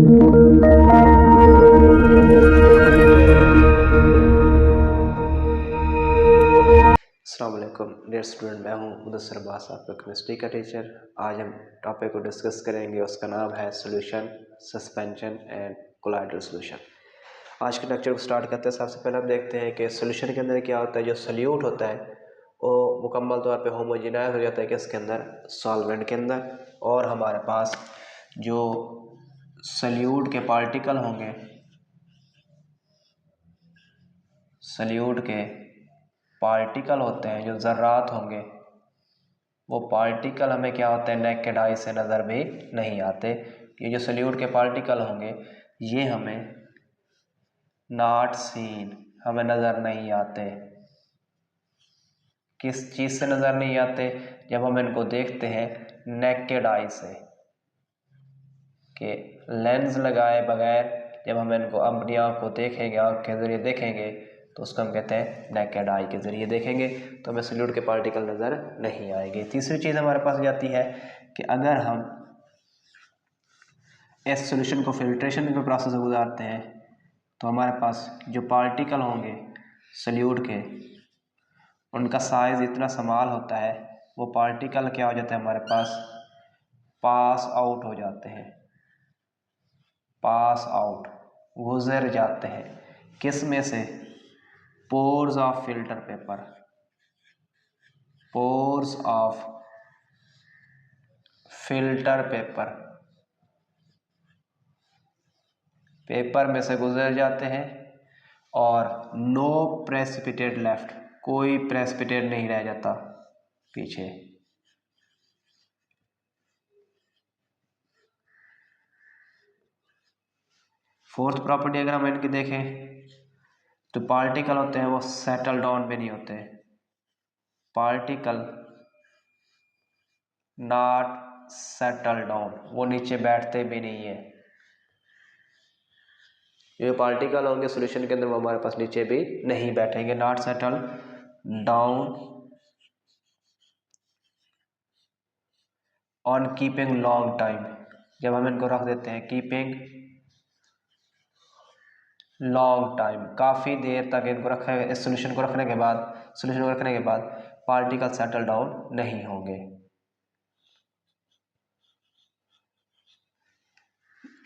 अस्सलाम वालेकुम dear student, मैं हूं मुदस्सिर अब्बास, आपका केमिस्ट्री का टीचर। आज हम टॉपिक को डिस्कस करेंगे, उसका नाम है solution, suspension and colloidal solution. आज के लेक्चर को स्टार्ट करते हैं। सबसे पहले हम देखते हैं कि सॉल्यूशन के अंदर क्या होता है। जो सॉल्यूट होता है वो मुकम्मल तौर पे होमोजेनाइज हो जाता है किसके अंदर, सॉल्वेंट के अंदर। और हमारे पास जो सॉल्यूट के पार्टिकल होंगे, सॉल्यूट के पार्टिकल होते हैं, जो ज़र्रात होंगे, वो पार्टिकल हमें क्या होते हैं, नेकेड आई से नज़र भी नहीं आते। ये जो सॉल्यूट के पार्टिकल होंगे ये हमें नॉट सीन, हमें नज़र नहीं आते। किस चीज़ से नज़र नहीं आते? जब हम इनको देखते हैं नेकेड आई से, कि लेंस लगाए बगैर जब हम इनको अपनी आँख को देखेंगे, आँख के ज़रिए देखेंगे, तो उसको हम कहते हैं नेकेड आई के ज़रिए देखेंगे, तो हमें सॉल्यूट के पार्टिकल नज़र नहीं आएंगे। तीसरी चीज़ हमारे पास जाती है कि अगर हम इस सॉल्यूशन को फिल्ट्रेशन के प्रोसेस से गुजारते हैं तो हमारे पास जो पार्टिकल होंगे सॉल्यूट के, उनका साइज़ इतना स्मॉल होता है, वो पार्टिकल क्या हो जाते हैं, हमारे पास पास आउट हो जाते हैं, पास आउट, गुजर जाते हैं। किस में से? Pores of filter paper, pores of filter paper, paper में से गुजर जाते हैं। और नो प्रेसिपिटेट लेफ्ट, कोई प्रेसिपिटेट नहीं रह जाता पीछे। फोर्थ प्रॉपर्टी अगर हम इनकी देखें तो पार्टिकल होते हैं वो सेटल डाउन भी नहीं होते, पार्टिकल नॉट सेटल डाउन, वो नीचे बैठते भी नहीं है। जो पार्टिकल होंगे सॉल्यूशन के अंदर वो हमारे पास नीचे भी नहीं बैठेंगे, not settle down on keeping long time. जब हम इनको रख देते हैं कीपिंग लॉन्ग टाइम, काफ़ी देर तक इनको रखे, इस सॉल्यूशन को रखने के बाद, सॉल्यूशन को रखने के बाद पार्टिकल सेटल डाउन नहीं होंगे।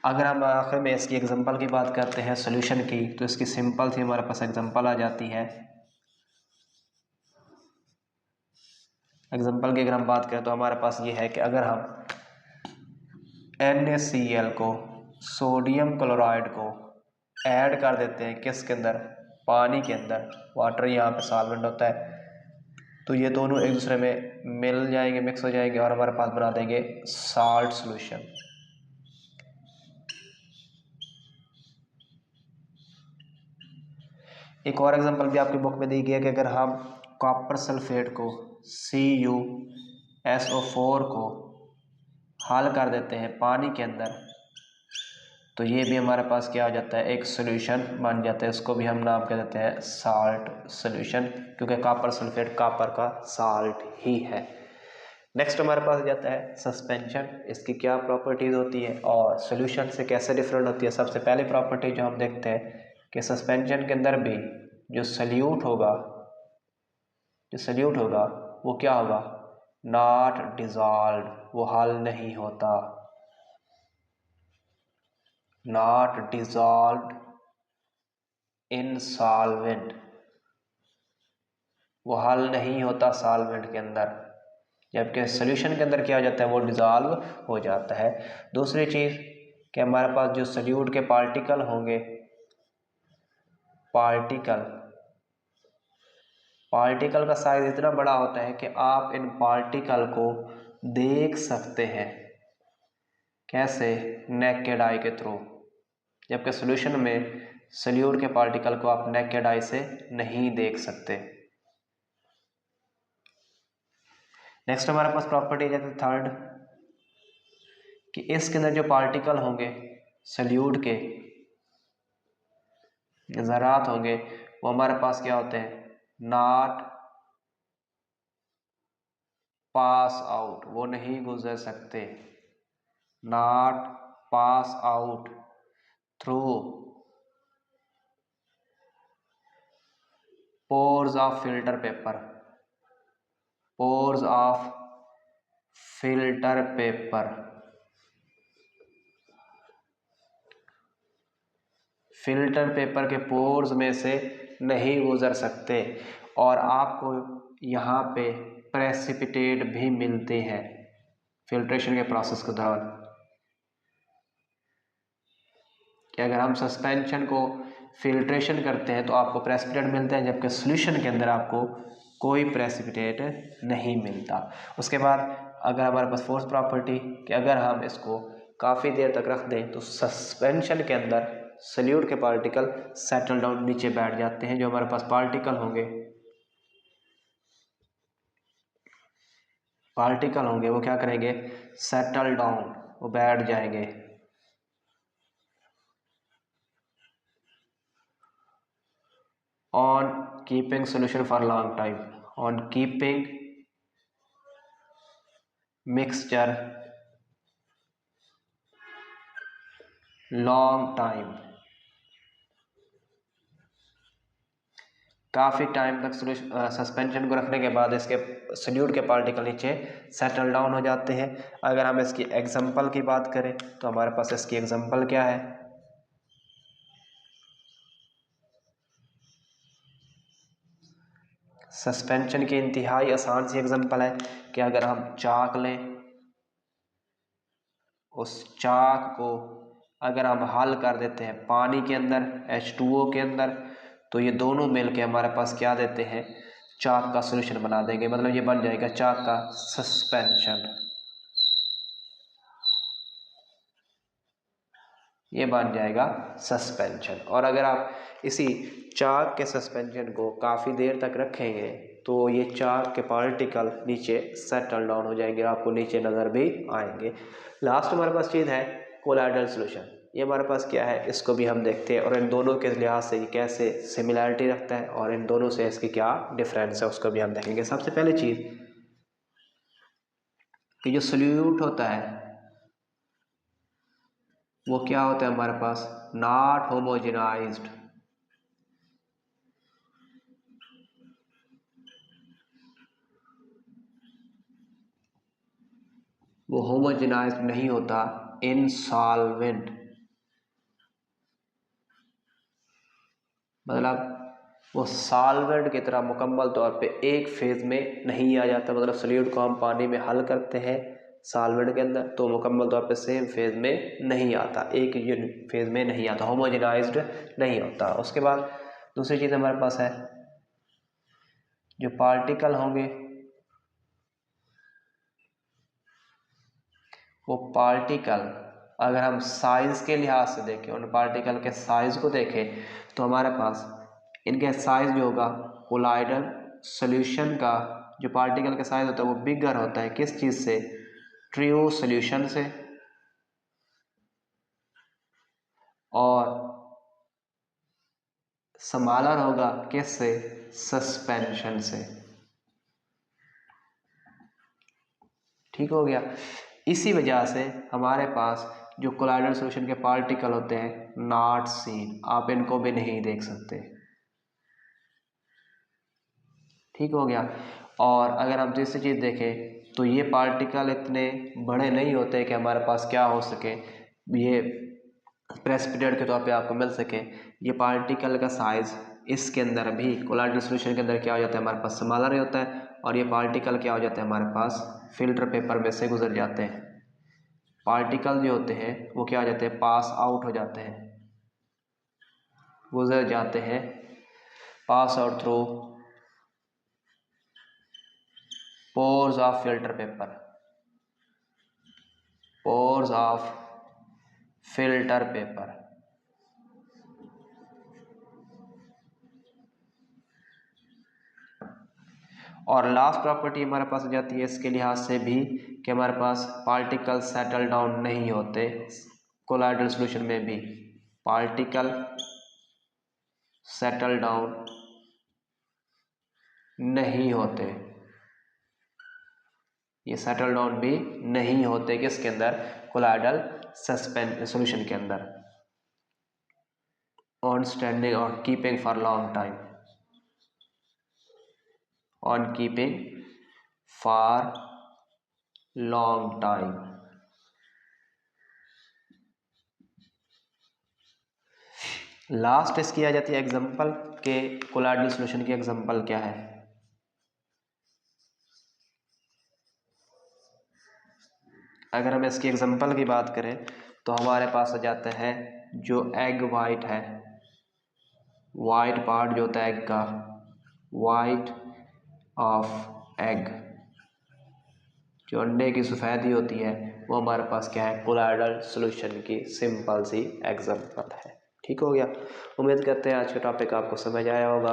अगर हम आखिर में इसकी एग्जांपल की बात करते हैं सॉल्यूशन की, तो इसकी सिंपल सी हमारे पास एग्जांपल आ जाती है। एग्जांपल की अगर हम बात करें तो हमारे पास ये है कि अगर हम NaCl को, सोडियम क्लोराइड को ऐड कर देते हैं किसके अंदर, पानी के अंदर, वाटर यहाँ पे सॉल्वेंट होता है, तो ये दोनों एक दूसरे में मिल जाएंगे, मिक्स हो जाएंगे और हमारे पास बना देंगे साल्ट सॉल्यूशन। एक और एग्जांपल भी आपकी बुक में दी गई है कि अगर हम कॉपर सल्फेट को, CuSO4 को हल कर देते हैं पानी के अंदर, तो ये भी हमारे पास क्या हो जाता है, एक सॉल्यूशन बन जाता है। इसको भी हम नाम कह देते हैं साल्ट सॉल्यूशन, क्योंकि कॉपर सल्फेट कॉपर का साल्ट ही है। नेक्स्ट हमारे पास जाता है सस्पेंशन। इसकी क्या प्रॉपर्टीज होती है और सॉल्यूशन से कैसे डिफरेंट होती है। सबसे पहली प्रॉपर्टी जो हम देखते हैं कि सस्पेंशन के अंदर भी जो सॉल्यूट होगा, जो सॉल्यूट होगा वो क्या होगा, नॉट डिजॉल्व, वो हल नहीं होता, नॉट डिजॉल्व इन सॉल्वेंट, वो हल नहीं होता सॉल्वेंट के अंदर, जबकि सॉल्यूशन के अंदर क्या हो जाता है, वो डिजॉल्व हो जाता है। दूसरी चीज़ कि हमारे पास जो सॉल्यूट के पार्टिकल होंगे, पार्टिकल का साइज इतना बड़ा होता है कि आप इन पार्टिकल को देख सकते हैं। कैसे? नेकेड आई के थ्रू, जबकि सॉल्यूशन में सॉल्यूट के पार्टिकल को आप नेकेड आई से नहीं देख सकते। नेक्स्ट हमारे पास प्रॉपर्टी है थर्ड, कि इसके अंदर जो पार्टिकल होंगे सॉल्यूट के, ज़रात होंगे, वो हमारे पास क्या होते हैं, नॉट पास आउट, वो नहीं गुजर सकते, not pass out, through pores of filter paper, pores of filter paper, filter paper के पोर्स में से नहीं गुजर सकते और आपको यहाँ पे प्रेसिपिटेट भी मिलते हैं फिल्ट्रेशन के प्रोसेस के दौरान। कि अगर हम सस्पेंशन को फिल्ट्रेशन करते हैं तो आपको प्रेसिपिटेट मिलते हैं, जबकि सॉल्यूशन के अंदर आपको कोई प्रेसिपिटेट नहीं मिलता। उसके बाद अगर हमारे पास फोर्स प्रॉपर्टी कि अगर हम इसको काफ़ी देर तक रख दें तो सस्पेंशन के अंदर सॉल्यूट के पार्टिकल सेटल डाउन नीचे बैठ जाते हैं। जो हमारे पास पार्टिकल होंगे वो क्या करेंगे, सेटल डाउन, वो बैठ जाएंगे। On keeping solution for long time, on keeping mixture long time, काफ़ी टाइम तक सस्पेंशन को रखने के बाद इसके सॉल्यूट के पार्टिकल नीचे सेटल डाउन हो जाते हैं। अगर हम इसकी एग्जांपल की बात करें तो हमारे पास इसकी एग्जांपल क्या है, सस्पेंशन की इंतहाई आसान सी एग्जांपल है कि अगर हम चाक लें, उस चाक को अगर हम हल कर देते हैं पानी के अंदर H2O के अंदर, तो ये दोनों मिल के हमारे पास क्या देते हैं, चाक का सॉल्यूशन बना देंगे। मतलब ये बन जाएगा चाक का सस्पेंशन, ये बन जाएगा सस्पेंशन। और अगर आप इसी चाक के सस्पेंशन को काफ़ी देर तक रखेंगे तो ये चाक के पार्टिकल नीचे सेटल डाउन हो जाएंगे, आपको नीचे नज़र भी आएंगे। लास्ट हमारे पास चीज़ है कोलाइडल सॉल्यूशन। ये हमारे पास क्या है, इसको भी हम देखते हैं और इन दोनों के लिहाज से ये कैसे सिमिलैरिटी रखता है और इन दोनों से इसकी क्या डिफरेंस है उसको भी हम देखेंगे। सबसे पहले चीज़ कि जो सॉल्यूट होता है वो क्या होता है हमारे पास, नॉट होमोजेनाइज्ड, वो होमोजेनाइज्ड नहीं होता, इनसॉल्वेंट, मतलब वो सॉल्वेंट की तरह मुकम्मल तौर पे एक फेज में नहीं आ जाता। मतलब सॉल्यूट को हम पानी में हल करते हैं सॉल्वेंट के अंदर तो मुकम्मल तौर पे सेम फेज में नहीं आता, एक फेज में नहीं आता, होमोजेनाइज्ड नहीं होता। उसके बाद दूसरी चीज़ हमारे पास है जो पार्टिकल होंगे वो पार्टिकल अगर हम साइज के लिहाज से देखें, उन पार्टिकल के साइज को देखें तो हमारे पास इनके साइज जो होगा कोलाइडल सॉल्यूशन का जो पार्टिकल का साइज होता है वो बिगर होता है किस चीज़ से, ट्रू सॉल्यूशन से, और स्मॉलर होगा किस से, सस्पेंशन से। ठीक हो गया। इसी वजह से हमारे पास जो कोलाइडल सॉल्यूशन के पार्टिकल होते हैं नॉट सीन, आप इनको भी नहीं देख सकते। ठीक हो गया। और अगर हम दूसरी चीज़ देखें तो ये पार्टिकल इतने बड़े नहीं होते कि हमारे पास क्या हो सके, ये प्रेसिपिटेट के तौर पे आपको मिल सके। ये पार्टिकल का साइज इसके अंदर भी कोलाइडल सॉल्यूशन के अंदर क्या हो जाता है, हमारे पास स्मॉलर होता है और ये पार्टिकल क्या हो जाता है हमारे पास फिल्टर पेपर में से गुजर जाते हैं। पार्टिकल जो होते हैं वो क्या हो जाते हैं, पास आउट हो जाते हैं, गुजर जाते हैं, pass out through pores of filter paper, pores of filter paper. और लास्ट प्रॉपर्टी हमारे पास आ जाती है इसके लिहाज से भी कि हमारे पास पार्टिकल सेटल डाउन नहीं होते, कोलाइडल सॉल्यूशन में भी पार्टिकल सेटल डाउन नहीं होते, ये सेटल डाउन भी नहीं होते किसके अंदर, कोलाइडल सस्पेंशन सॉल्यूशन के अंदर। ऑन स्टैंडिंग और keeping for long time, on keeping for long time. Last इसकी आ जाती है एग्जांपल के कोलॉइडल सॉल्यूशन की एग्जांपल क्या है। अगर हम इसकी एग्जांपल की बात करें तो हमारे पास आ जाता है जो एग वाइट है, वाइट पार्ट जो होता है एग का, वाइट ऑफ एग, जो अंडे की सफेदी होती है वो हमारे पास क्या है, कोलॉइडल सॉल्यूशन की सिंपल सी एग्जांपल है। ठीक हो गया। उम्मीद करते हैं आज का टॉपिक आपको समझ आया होगा।